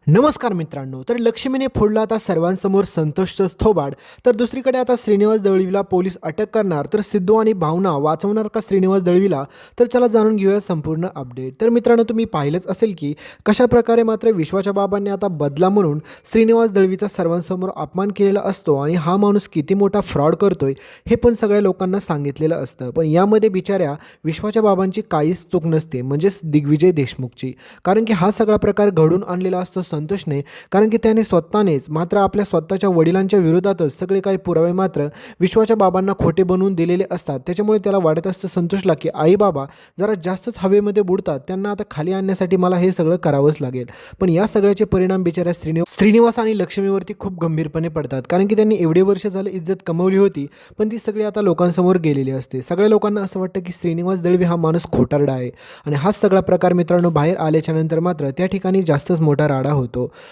नमस्कार मित्रांनो, तर लक्ष्मीने फोडला आता सर्वांसमोर संतोषचं थोबाड. तर दुसरीकडे आता श्रीनिवास दळवीला पोलीस अटक करणार. तर सिद्धू आणि भावना वाचवणार का श्रीनिवास दळवीला? तर चला जाणून घेऊया संपूर्ण अपडेट. तर मित्रांनो, तुम्ही पाहिलंच असेल की कशा प्रकारे मात्र विश्वाच्या बाबांनी आता बदला म्हणून श्रीनिवास दळवीचा सर्वांसमोर अपमान केलेला असतो आणि हा माणूस किती मोठा फ्रॉड करतोय हे पण सगळ्या लोकांना सांगितलेलं असतं. पण यामध्ये बिचाऱ्या विश्वाच्या बाबांची काहीच चूक नसते, म्हणजेच दिग्विजय देशमुखची. कारण की हा सगळा प्रकार घडून आणलेला असतो संतोषने. कारण की त्याने स्वतःनेच मात्र आपल्या स्वतःच्या वडिलांच्या विरोधातच सगळे काही पुरावे मात्र विश्वाच्या बाबांना खोटे बनवून दिलेले असतात. त्याच्यामुळे त्याला वाटत असतं संतोषला की आई बाबा जरा जास्तच हवेमध्ये बुडतात, त्यांना आता खाली आणण्यासाठी मला हे सगळं करावंच लागेल. पण या सगळ्याचे परिणाम बिचाऱ्या श्रीनिवास आणि लक्ष्मीवरती खूप गंभीरपणे पडतात. कारण की त्यांनी एवढे वर्ष झालं इज्जत कमवली होती, पण ती सगळी आता लोकांसमोर गेलेली असते. सगळ्या लोकांना असं वाटतं की श्रीनिवास दळवी हा माणूस खोटारडा आहे आणि हाच सगळा प्रकार मित्रांनो बाहेर आल्याच्या नंतर मात्र त्या ठिकाणी जास्तच मोठा राडा होतो.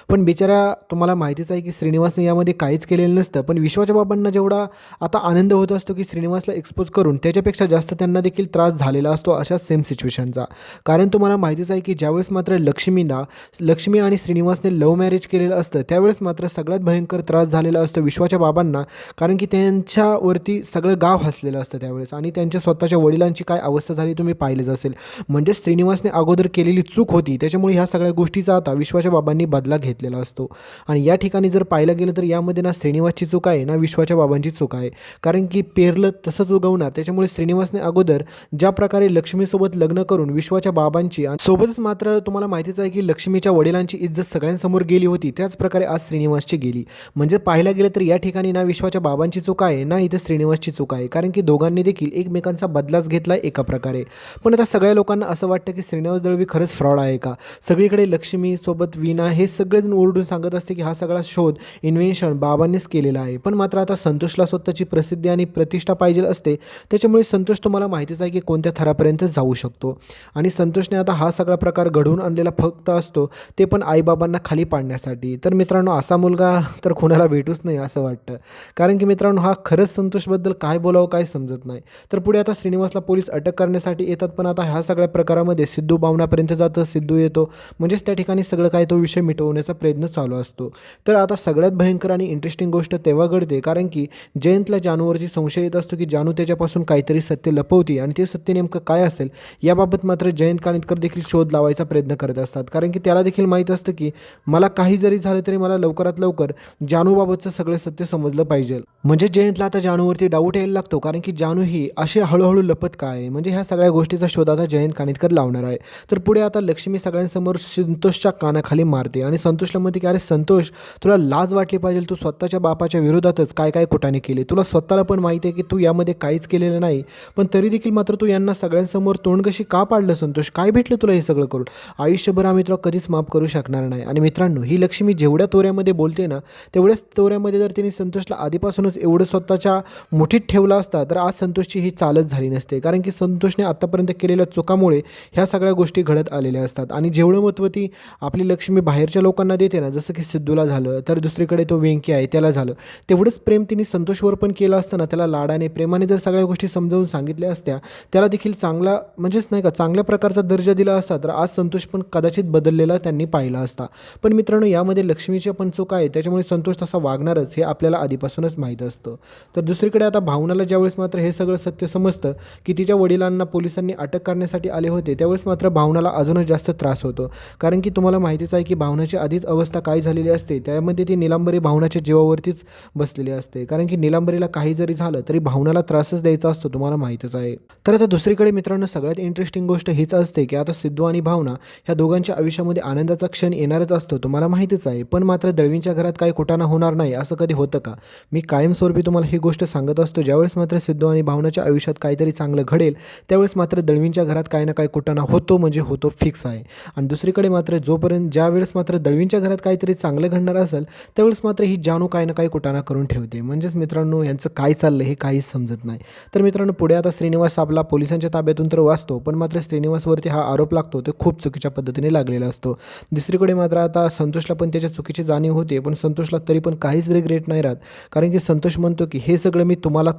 पण बिचारा तुम्हाला माहितीच आहे की श्रीनिवासने यामध्ये काहीच केलेलं नसतं, पण विश्वाच्या बाबांना जेवढा आता आनंद होत असतो की श्रीनिवासला एक्सपोज करून, त्याच्यापेक्षा जास्त त्यांना देखील त्रास झालेला असतो अशा सेम सिच्युएशनचा. कारण तुम्हाला माहितीच आहे की ज्यावेळेस मात्र लक्ष्मी आणि श्रीनिवासने लव्ह मॅरेज केलेलं असतं त्यावेळेस मात्र सगळ्यात भयंकर त्रास झालेला असतो विश्वाच्या बाबांना. कारण की त्यांच्यावरती सगळं गाव हसलेलं असतं त्यावेळेस आणि त्यांच्या स्वतःच्या वडिलांची काय अवस्था झाली तुम्ही पाहिलेच असेल. म्हणजे श्रीनिवासने अगोदर केलेली चूक होती, त्याच्यामुळे ह्या सगळ्या गोष्टीचा आता विश्वाच्या बाबांनी बदला घेतलेला असतो. आणि या ठिकाणी जर पाहिलं गेलं तर यामध्ये ना श्रीनिवासची चूक आहे ना विश्वाच्या बाबांची चूक आहे. कारण की पेरलं तसंच उगवणार. त्याच्यामुळे श्रीनिवासने अगोदर ज्या प्रकारे लक्ष्मीसोबत लग्न करून विश्वाच्या बाबांची आणि सोबतच मात्र तुम्हाला माहितीच आहे की लक्ष्मीच्या वडिलांची इज्जत सगळ्यांसमोर गेली होती, त्याच प्रकारे आज श्रीनिवासची गेली. म्हणजे पाहायला गेलं तर या ठिकाणी ना विश्वाच्या बाबांची चूक आहे ना इथे श्रीनिवासची चूक आहे. कारण की दोघांनी देखील एकमेकांचा बदलाच घेतला एका प्रकारे. पण आता सगळ्या लोकांना असं वाटतं की श्रीनिवास दळवी खरंच फ्रॉड आहे का? सगळीकडे लक्ष्मी सोबत वीणा हे सगळेजण ओरडून सांगत असते की हा सगळा शोध इन्व्हेन्शन बाबांनीच केलेला आहे. पण मात्र आता संतोषला स्वतःची प्रसिद्धी आणि प्रतिष्ठा पाहिजे असते, त्याच्यामुळे संतोष तुम्हाला माहितीच आहे की कोणत्या थरापर्यंत जाऊ शकतो. आणि संतोषने आता हा सगळा प्रकार घडवून आणलेला फक्त असतो ते पण आईबाबांना खाली पाडण्यासाठी. तर मित्रांनो असा मुलगा तर कोणाला भेटूच नाही असं वाटतं. कारण की मित्रांनो हा खरंच संतोषबद्दल काय बोलावं काय समजत नाही. तर पुढे आता श्रीनिवासला पोलीस अटक करण्यासाठी येतात, पण आता ह्या सगळ्या प्रकारामध्ये सिद्धू भावनापर्यंत जातं. सिद्धू येतो म्हणजेच त्या ठिकाणी सगळं काय तो विषय मिटवण्याचा प्रयत्न चालू असतो. तर आता सगळ्यात भयंकर आणि इंटरेस्टिंग गोष्ट तेव्हा घडते कारण की जयंतला जानूवरती संशय येत असतो की जानू त्याच्यापासून काहीतरी सत्य लपवते आणि ते सत्य नेमकं काय असेल याबाबत मात्र जयंत कानिटकर देखील शोध लावायचा प्रयत्न करत असतात. कारण की त्याला देखील माहीत असतं की मला काही जरी झालं तरी मला लवकरात लवकर जानूबाबतचं सगळं सत्य समजलं पाहिजे. म्हणजे जयंतला आता जानूवरती डाऊट यायला लागतो कारण की जानू ही अशी हळूहळू लपत काय आहे. म्हणजे ह्या सगळ्या गोष्टीचा शोध आता जयंत कानिटकर लावणार आहे. तर पुढे आता लक्ष्मी सगळ्यांसमोर संतोषच्या कानाखाली मारते आणि संतोषला म्हणते की अरे संतोष, तुला लाज वाटली पाहिजे, तू स्वतःच्या बापाच्या विरोधातच काय काय कुटाने केले. तुला स्वतःला पण माहिती आहे की तू यामध्ये काहीच केलेलं नाही, पण तरी देखील मात्र तू यांना सगळ्यांसमोर तोंडघशी का पाडलं संतोष? काय भेटलं तुला हे सगळं करून? आयुष्यभर आम्ही तुला कधीच माफ करू शकणार नाही. आणि मित्रांनो ही लक्ष्मी जेवढ्या तोऱ्यामध्ये बोलते ना तेवढ्याच तोऱ्यामध्ये जर तिने संतोषला आधीपासूनच एवढं स्वतःच्या मुठीत ठेवलं असता तर आज संतोषची ही चालच झाली नसते. कारण की संतोषने आत्तापर्यंत केलेल्या चुकामुळे ह्या सगळ्या गोष्टी घडत आलेल्या असतात. आणि जेवढं महत्त्व ती आपली लक्ष्मी बाहेरच्या लोकांना देते ना, जसं की सिद्धूला झालं, तर दुसरीकडे तो वेंकी आहे त्याला झालं, तेवढंच प्रेम तिने संतोषवर पण केलं असतं ना. त्याला लाडाने प्रेमाने जर सगळ्या गोष्टी समजावून सांगितल्या असत्या, त्याला देखील चांगला म्हणजेच नाही का चांगल्या प्रकारचा दर्जा दिला असता तर आज संतोष पण कदाचित बदललेला त्यांनी पाहिला असता. पण मित्रांनो यामध्ये लक्ष्मीची पण चूक आहे, त्याच्यामुळे संतोष तसा वागणारच हे आपल्याला आधीपासूनच माहीत असतं. तर दुसरीकडे आता भावनाला ज्यावेळेस मात्र हे सगळं सत्य समजतं की तिच्या वडिलांना पोलिसांनी अटक करण्यासाठी आले होते, त्यावेळेस मात्र भावनाला अजूनच जास्त त्रास होतो. कारण की तुम्हाला माहितीच आहे की भावनाची आधीच अवस्था काय झालेली असते, त्यामध्ये ती निलांबरी भावनाच्या जीवावरतीच बसलेली असते. कारण की निलांबरीला काही जरी झालं तरी भावनाला त्रासच द्यायचा असतो, तुम्हाला माहीतच आहे. तर आता दुसरीकडे मित्रांनो सगळ्यात इंटरेस्टिंग गोष्ट हीच असते की आता सिद्धू आणि भावना ह्या दोघांच्या आयुष्यामध्ये आनंदाचा क्षण येणारच असतो, तुम्हाला माहितीच आहे. पण मात्र दळवींच्या घरात काही कुटाणा होणार नाही असं कधी होतं का? मी कायमस्वरूपी तुम्हाला ही गोष्ट सांगत असतो, ज्यावेळेस मात्र सिद्धू आणि भावनाच्या आयुष्यात काहीतरी चांगलं घडेल त्यावेळेस मात्र दळवींच्या घरात काही ना काही कुटाणा होतो, म्हणजे होतो फिक्स आहे. आणि दुसरीकडे मात्र ज्यावेळेस मात्र दळवींच्या घरात काहीतरी चांगलं घडणार असेल त्यावेळेस मात्र ही जानू काही ना काही कुटाणा करून ठेवते. म्हणजेच मित्रांनो यांचं काय चाललं हे काहीच समजत नाही. तर मित्रांनो पुढे आता श्रीनिवास आपला पोलिसांच्या ताब्यातून तर वाचतो, पण मात्र श्रीनिवासवरती हा आरोप लागतो ते खूप चुकीच्या पद्धतीने लागलेला असतो. दुसरीकडे मात्र आता संतोषला पण त्याच्या चुकीची जाणीव होते, पण संतोषला तरी पण काहीच रिग्रेट नाही राहत. कारण की संतोष म्हणतो की हे सगळं मी तुम्हाला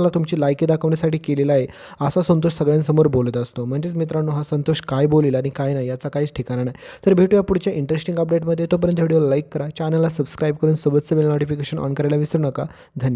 तुमची लायकी दाखवण्यासाठी केलेलं आहे असा संतोष सगळ्यांसमोर बोलत असतो. म्हणजेच मित्रांनो हा संतोष काय बोलेल आणि काय नाही याचा काहीच ठिकाणा नाही. तर भेटूया पुढे पुढच्या इंटरेस्टिंग अपडेटमध्ये. तोपर्यंत व्हिडिओ लाईक करा, चॅनलला सबस्क्राईब करून सोबतचं बेल नोटिफिकेशन ऑन करायला विसरू नका. धन्यवाद.